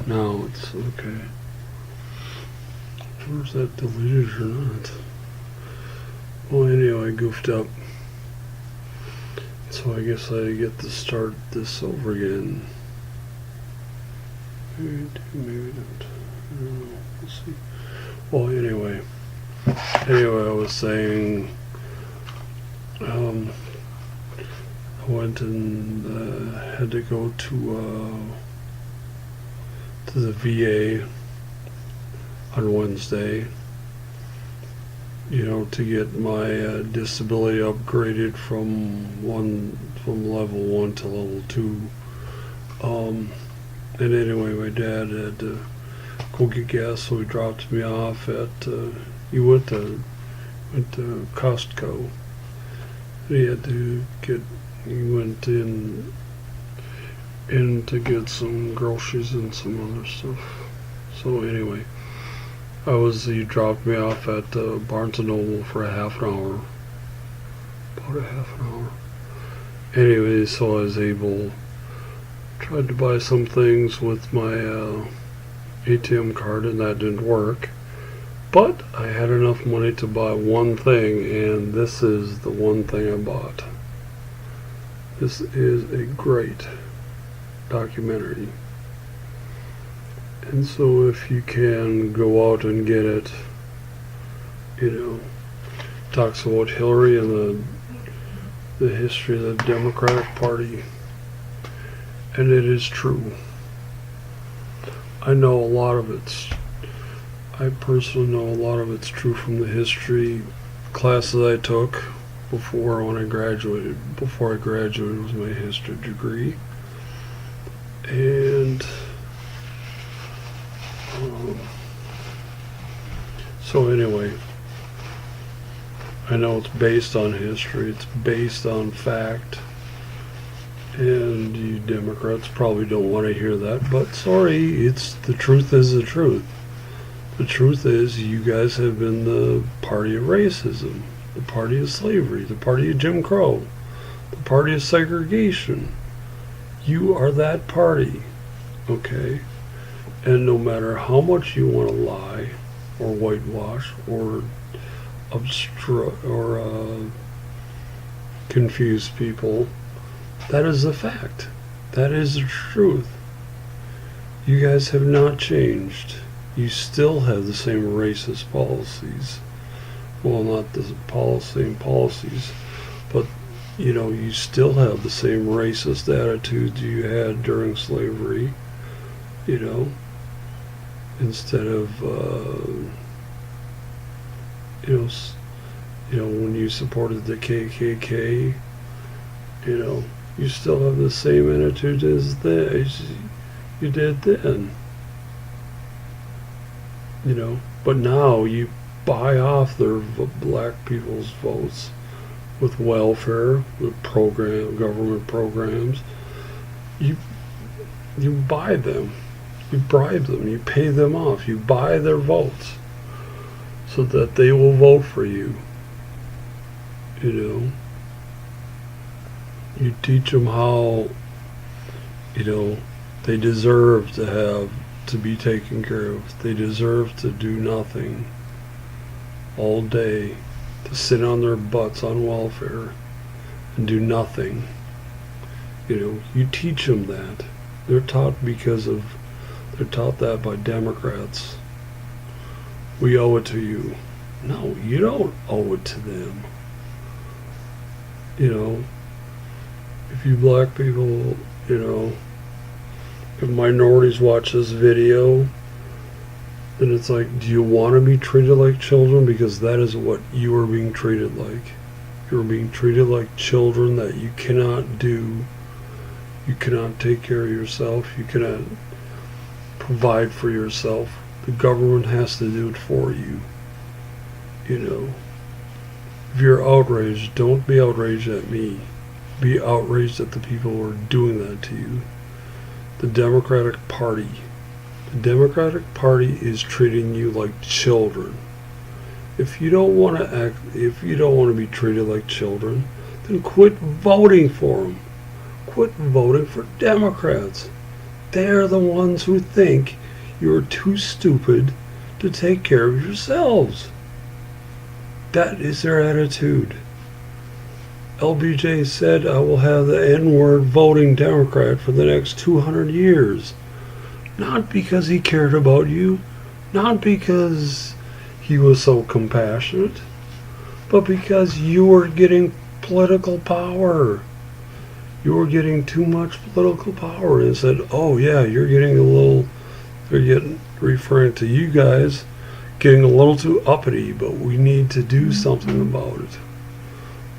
Now it's okay. Where's that deleted or not? Well, anyway, I goofed up. So I guess I get to start this over again. Maybe not. I don't know. We'll see. Well, anyway, I was saying, I went and had to go to the VA on Wednesday, to get my disability upgraded from level 1 to level 2. And anyway, my dad had to go get gas, so he dropped me off at. He went to Costco. He had to get. He went in to get some groceries and some other stuff. So anyway, he dropped me off at Barnes & Noble for a half an hour. About a half an hour. Anyway, so I was tried to buy some things with my ATM card, and that didn't work. But I had enough money to buy one thing, and this is the one thing I bought. This is a great documentary. And so if you can go out and get it, talks about Hillary and the history of the Democratic Party. And it is true. I personally know a lot of it's true from the history classes I took before I graduated with my history degree. And so anyway, I know it's based on history, it's based on fact. And you Democrats probably don't want to hear that, but sorry, the truth is the truth. The truth is you guys have been the party of racism, the party of slavery, the party of Jim Crow, the party of segregation. You are that party, okay? And no matter how much you want to lie or whitewash or obstruct or confuse people, that is the fact. That is the truth. You guys have not changed. You still have the same racist policies. Well, not the same policies, but you still have the same racist attitudes you had during slavery. Instead of when you supported the KKK, you still have the same attitude as you did then. But now you buy off their black people's votes with welfare, with government programs. You buy them, you bribe them, you pay them off, you buy their votes so that they will vote for you. You teach them how, they deserve to be taken care of. They deserve to do nothing all day, to sit on their butts on welfare and do nothing. You teach them that. They're taught that by Democrats. We owe it to you. No, you don't owe it to them. If you black people, if minorities watch this video, then it's like, do you want to be treated like children? Because that is what you are being treated like. You're being treated like children that you cannot do. You cannot take care of yourself. You cannot provide for yourself. The government has to do it for you. If you're outraged, don't be outraged at me. Be outraged at the people who are doing that to you. The Democratic Party. The Democratic Party is treating you like children. If you don't want to be treated like children, then quit voting for them. Quit voting for Democrats. They're the ones who think you're too stupid to take care of yourselves. That is their attitude. LBJ said, I will have the N-word voting Democrat for the next 200 years. Not because he cared about you, not because he was so compassionate, but because you were getting political power. You were getting too much political power, and said, oh yeah, you're getting a little, they're getting, referring to you guys, getting a little too uppity, but we need to do something about it.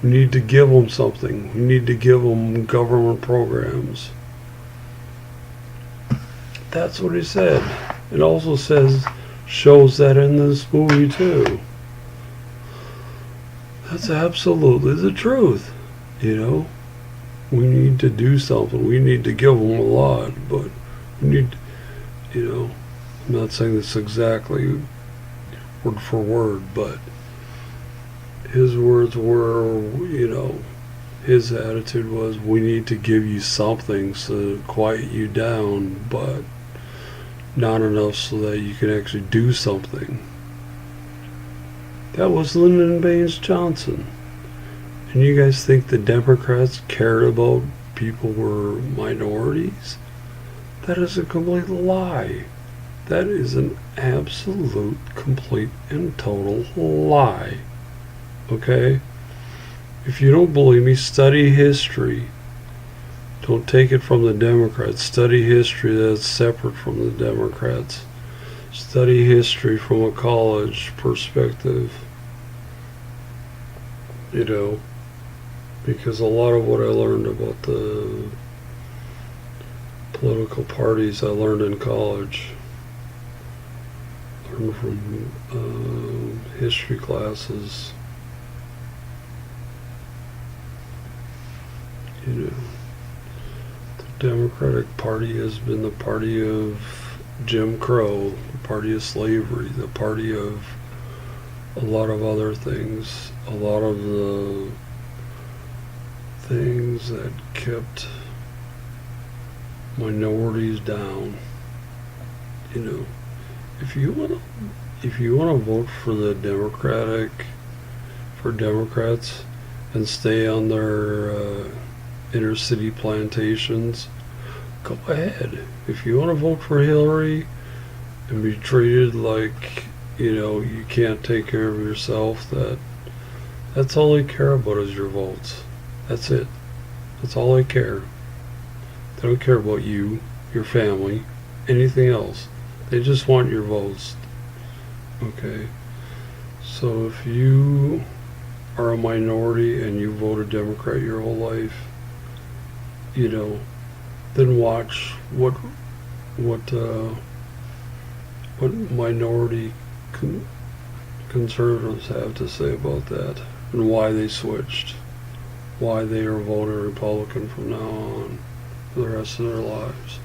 We need to give them something. We need to give them government programs. That's what he said. It also shows that in this movie too. That's absolutely the truth. You know, we need to do something. We need to give them a lot, but we need, you know, I'm not saying this exactly word for word, but his words were, you know, his attitude was, we need to give you something to quiet you down, but not enough so that you can actually do something. That was Lyndon Baines Johnson. And you guys think the Democrats cared about people who were minorities? That is a complete lie. That is an absolute, complete, and total lie. Okay? If you don't believe me, study history. Don't take it from the Democrats. Study history that's separate from the Democrats. Study history from a college perspective. You know, because a lot of what I learned about the political parties I learned in college. Learned from history classes. You know, the Democratic Party has been the party of Jim Crow, the party of slavery, the party of a lot of other things, a lot of the things that kept minorities down. You know, if you want to vote for the Democrats and stay on their inner city plantations, go ahead. If you want to vote for Hillary and be treated like, you know, you can't take care of yourself, that's all they care about is your votes. That's it. That's all they care. They don't care about you, your family, anything else. They just want your votes. Okay? So if you are a minority and you voted Democrat your whole life, you know, then watch what minority conservatives have to say about that, and why they switched, why they are voting Republican from now on for the rest of their lives,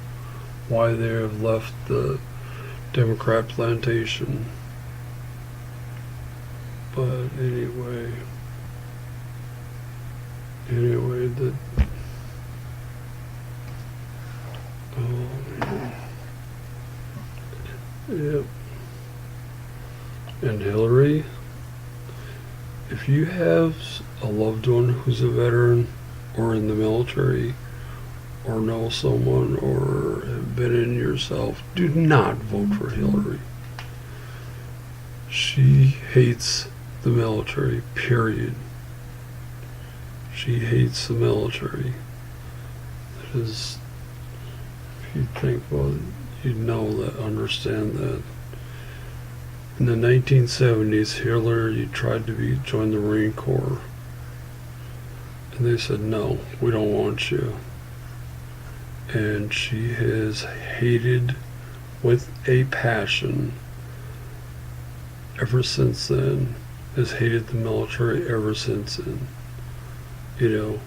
why they have left the Democrat plantation. But anyway, the yep. And Hillary, if you have a loved one who's a veteran or in the military or know someone or have been in yourself, do not vote for Hillary. She hates the military, period. She hates the military. That is, if you think, well, you know that, understand that. In the 1970s, Hillary tried to join the Marine Corps. And they said, no, we don't want you. And she has hated with a passion ever since then. Has hated the military ever since then. You know,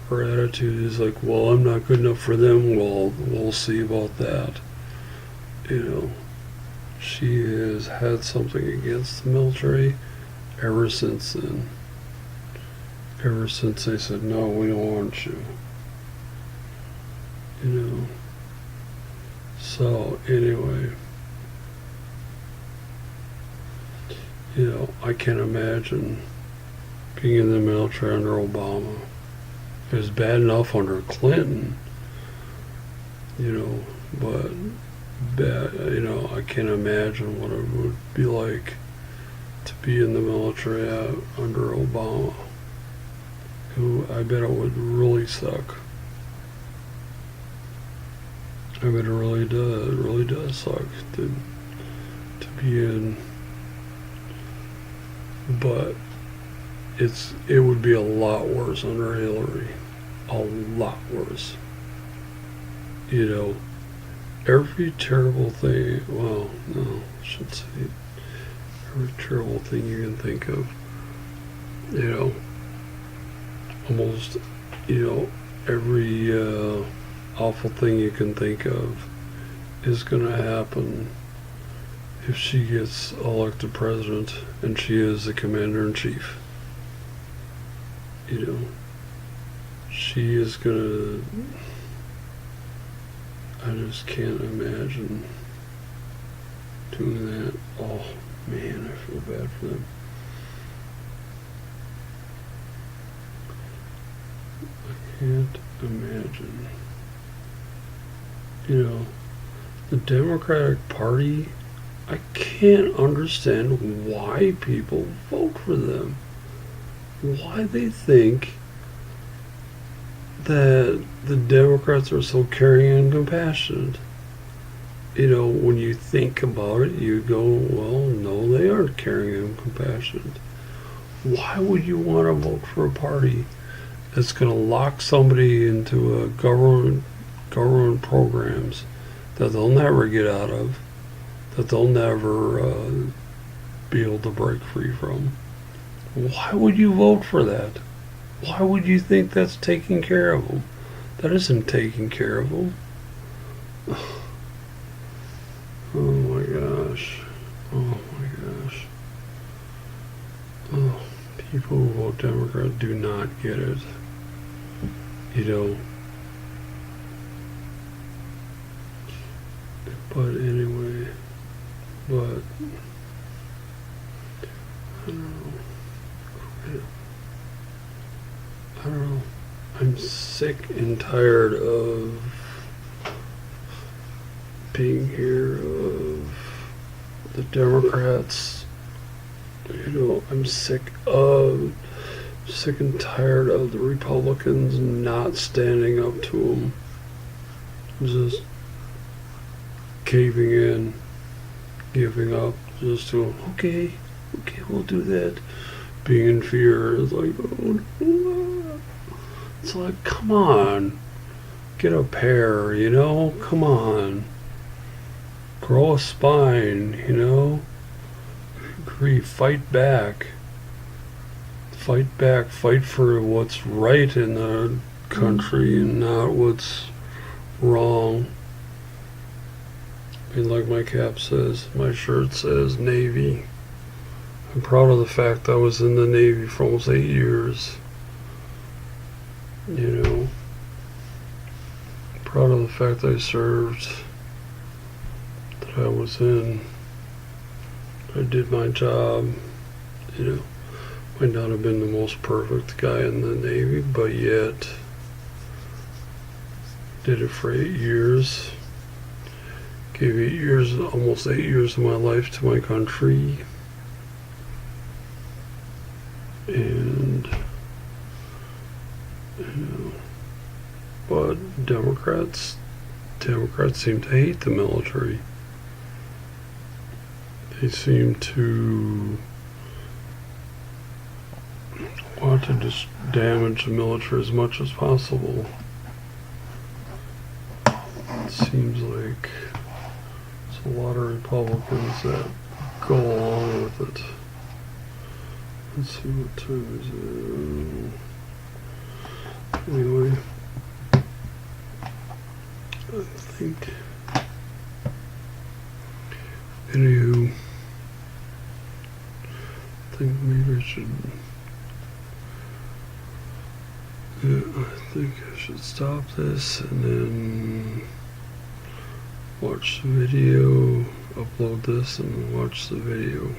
her attitude is like, well, I'm not good enough for them. Well, we'll see about that. You know, she has had something against the military ever since then. Ever since they said, no, we don't want you. You know, So anyway, I can't imagine being in the military under Obama. It was bad enough under Clinton, but I can't imagine what it would be like to be in the military under Obama. I bet it would really suck. I bet it really does suck to be in. But it would be a lot worse under Hillary. A lot worse. Every terrible thing, well, no, I shouldn't say every terrible thing you can think of, almost, every awful thing you can think of is going to happen if she gets elected president and she is the commander-in-chief. She is going to... I just can't imagine doing that. Oh, man, I feel bad for them. I can't imagine. The Democratic Party, I can't understand why people vote for them. Why they think that the Democrats are so caring and compassionate. When you think about it, you go, well, no, they aren't caring and compassionate. Why would you want to vote for a party that's going to lock somebody into a government programs that they'll never get out of, that they'll never be able to break free from? Why would you vote for that? Why would you think that's taking care of them? That isn't taking care of them. Oh my gosh. Oh my gosh. Oh, people who vote Democrat do not get it. But anyway, I don't know. I'm sick and tired of being here, of the Democrats. I'm sick and tired of the Republicans not standing up to them. Just caving in, giving up, just to, okay, we'll do that. Being in fear is like, oh no. It's like, come on, get a pair, come on. Grow a spine, fight back. Fight for what's right in the country and not what's wrong. Like my cap says, my shirt says Navy. I'm proud of the fact I was in the Navy for almost 8 years. Proud of the fact I served, that I was in. I did my job. Might not have been the most perfect guy in the Navy, but yet did it for 8 years. Gave 8 years, almost 8 years of my life to my country. And, but Democrats seem to hate the military. They seem to want to just damage the military as much as possible. It seems like there's a lot of Republicans that go along with it. Let's see what time is it. Anyway, I think. Anywho, I think maybe I should. Yeah, I think I should stop this and then Watch the video, upload this, and watch the video.